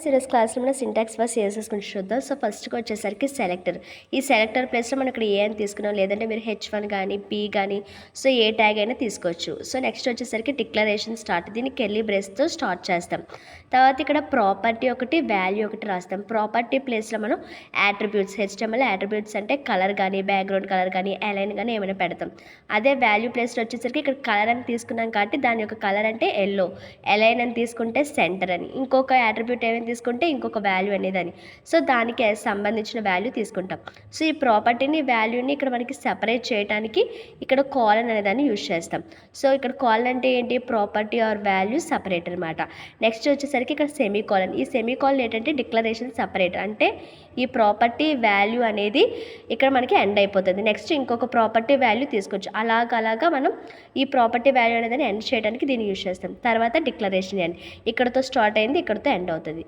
Friends ఈరోజు క్లాస్లో మన సింటాక్స్ ఫర్ సిఎస్ఎస్ గురించి చూద్దాం. సో ఫస్ట్గా వచ్చేసరికి సెలెక్టర్. ఈ సెలెక్టర్ ప్లేస్లో మనం ఇక్కడ ఏ అని తీసుకున్నాం, లేదంటే మీరు H1 కానీ పీ కానీ సో ఏ ట్యాగ్ అయినా తీసుకోవచ్చు. సో నెక్స్ట్ వచ్చేసరికి డిక్లరేషన్ స్టార్ట్. దీన్ని కెర్లీ బ్రేస్తో స్టార్ట్ చేస్తాం. తర్వాత ఇక్కడ ప్రాపర్టీ ఒకటి, వాల్యూ ఒకటి రాస్తాం. ప్రాపర్టీ ప్లేస్లో మనం యాట్రిబ్యూట్స్, HTML యాట్రిబ్యూట్స్ అంటే కలర్ కానీ బ్యాక్గ్రౌండ్ కలర్ కానీ అలైన్ కానీ ఏమైనా పెడతాం. అదే వాల్యూ ప్లేస్లో వచ్చేసరికి ఇక్కడ కలర్ అని తీసుకున్నాం కాబట్టి దాని యొక్క కలర్ అంటే ఎల్లో, అలైన్ అని తీసుకుంటే సెంటర్ అని, ఇంకొక యాట్రిబ్యూట్ ఏమైనా తీసుకుంటే ఇంకొక వాల్యూ అనేదని. సో దానికి సంబంధించిన వాల్యూ తీసుకుంటాం. సో ఈ ప్రాపర్టీని వాల్యూని ఇక్కడ మనకి సెపరేట్ చేయడానికి ఇక్కడ కాలన్ అనేదాన్ని యూజ్ చేస్తాం. సో ఇక్కడ కాలన్ అంటే ఏంటి, ప్రాపర్టీ ఆర్ వాల్యూ సపరేట్ అనమాట. నెక్స్ట్ వచ్చేసరికి ఇక్కడ సెమీ కాలన్. ఈ సెమీ కాలన్ ఏంటంటే డిక్లరేషన్ సపరేట్, అంటే ఈ ప్రాపర్టీ వాల్యూ అనేది ఇక్కడ మనకి ఎండ్ అయిపోతుంది. నెక్స్ట్ ఇంకొక ప్రాపర్టీ వాల్యూ తీసుకోవచ్చు. అలాగా మనం ఈ ప్రాపర్టీ వాల్యూ అనేది ఎండ్ చేయడానికి దీన్ని యూజ్ చేస్తాం. తర్వాత డిక్లరేషన్ ఎండ్, ఇక్కడతో స్టార్ట్ అయింది ఇక్కడతో ఎండ్ అవుతుంది.